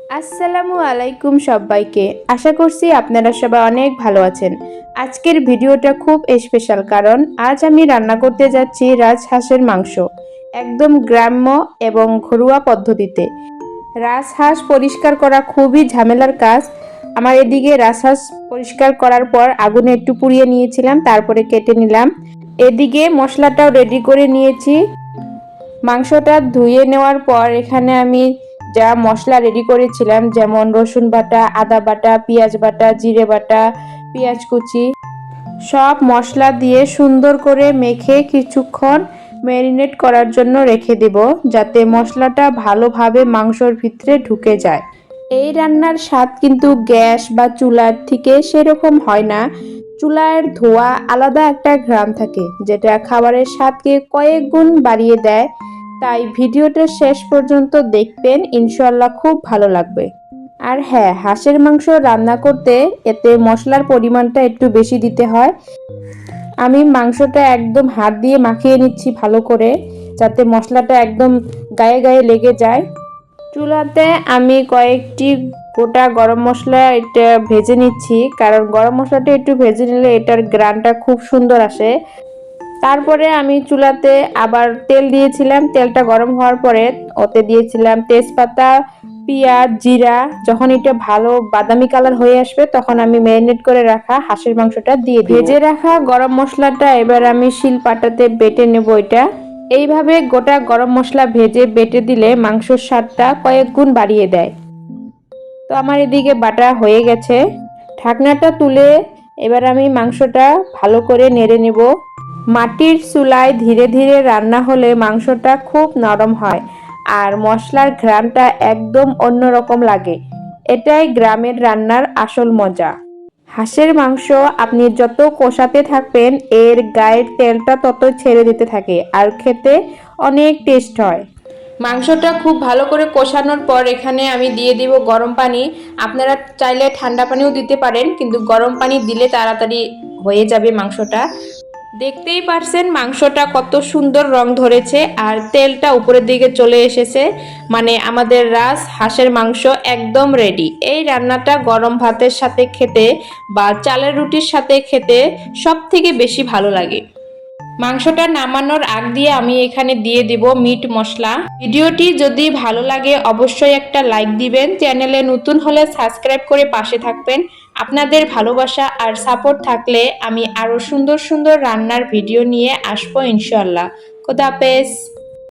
আসসালামু আলাইকুম সবাইকে। আশা করছি আপনারা সবাই অনেক ভালো আছেন। আজকের ভিডিওটা খুব স্পেশাল কারণ আজ আমি রান্না করতে যাচ্ছি রাজহাঁসের মাংস, একদম গ্রাম্য এবং ঘরোয়া পদ্ধতিতে। রাজহাঁস পরিষ্কার করা খুবই ঝামেলার কাজ। আমার এদিকে রাজহাঁস পরিষ্কার করার পর আগুনে একটু পুড়িয়ে নিয়েছিলাম, তারপরে কেটে নিলাম। এদিকে মশলাটাও রেডি করে নিয়েছি। মাংসটা ধুয়ে নেওয়ার পর এখানে আমি যা মশলা রেডি করেছিলাম, যেমন রসুন বাটা, আদা বাটা, পেঁয়াজ বাটা, জিরে বাটা, পেঁয়াজ কুচি, সব মশলা দিয়ে সুন্দর করে মেখে কিছুক্ষণ ম্যারিনেট করার জন্য রেখে দেব, যাতে মশলাটা ভালোভাবে মাংসর ভিতরে ঢুকে যায়। এই রান্নার স্বাদ কিন্তু গ্যাস বা চুলার থেকে সেরকম হয় না। চুলার ধোঁয়া আলাদা একটা ঘ্রাণ থাকে, যেটা খাবারের স্বাদকে কয়েক গুণ বাড়িয়ে দেয়। তাই ভিডিওটা শেষ পর্যন্ত দেখবেন, ইনশাল্লাহ খুব ভালো লাগবে। আর হ্যাঁ, হাঁসের মাংস রান্না করতে এতে মশলার পরিমাণটা একটু বেশি দিতে হয়। আমি মাংসটা একদম হাত দিয়ে মাখিয়ে নিচ্ছি ভালো করে, যাতে মশলাটা একদম গায়ে গায়ে লেগে যায়। চুলাতে আমি কয়েকটি গোটা গরম মশলা এটা ভেজে নিচ্ছি, কারণ গরম মশলাটা একটু ভেজে নিলে এটার গ্রানটা খুব সুন্দর আসে। তারপরে আমি চুলাতে আবার তেল দিয়েছিলাম। তেলটা গরম হওয়ার পরে ওতে দিয়েছিলাম তেজপাতা, পেঁয়াজ, জিরা। যখন এটা ভালো বাদামি কালার হয়ে আসবে, তখন আমি ম্যারিনেট করে রাখা হাঁসের মাংসটা দিয়ে দিই। ভেজে রাখা গরম মশলাটা এবার আমি শিলপাটাতে বেটে নেব। এটা এইভাবে গোটা গরম মশলা ভেজে বেটে দিলে মাংসর স্বাদটা কয়েক গুণ বাড়িয়ে দেয়। তো আমার এদিকে বাটা হয়ে গেছে। ঢাকনাটা তুলে এবার আমি মাংসটা ভালো করে নেড়ে নেব। মাটির চুলায় ধীরে ধীরে রান্না হলে মাংসটা খুব নরম হয় আর মশলার ঘ্রাণটা একদম অন্যরকম লাগে। এটাই গ্রামের রান্নার আসল মজা। হাঁসের মাংস আপনি যত কষাতে থাকবেন, এর গায়ের তেলটা তত ছেড়ে দিতে থাকে আর খেতে অনেক টেস্ট হয়। মাংসটা খুব ভালো করে কষানোর পর এখানে আমি দিয়ে দিব গরম পানি। আপনারা চাইলে ঠান্ডা পানিও দিতে পারেন, কিন্তু গরম পানি দিলে তাড়াতাড়ি হয়ে যাবে মাংসটা। দেখতেই পারছেন মাংসটা কত সুন্দর রং ধরেছে আর তেলটা উপরের দিকে চলে এসেছে, মানে আমাদের হাঁসের মাংস একদম রেডি। এই রান্নাটা গরম ভাতের সাথে খেতে বা চালের রুটির সাথে খেতে সব থেকে বেশি ভালো লাগে। মাংসটা নামানোর আগ দিয়ে আমি এখানে দিয়ে দিব মিট মশলা। ভিডিওটি যদি ভালো লাগে অবশ্যই একটা লাইক দিবেন। চ্যানেলে নতুন হলে সাবস্ক্রাইব করে পাশে থাকবেন। আপনাদের ভালোবাসা আর সাপোর্ট থাকলে আমি আরো সুন্দর সুন্দর রান্নার ভিডিও নিয়ে আসবো ইনশাআল্লাহ। খোদা হাফেজ।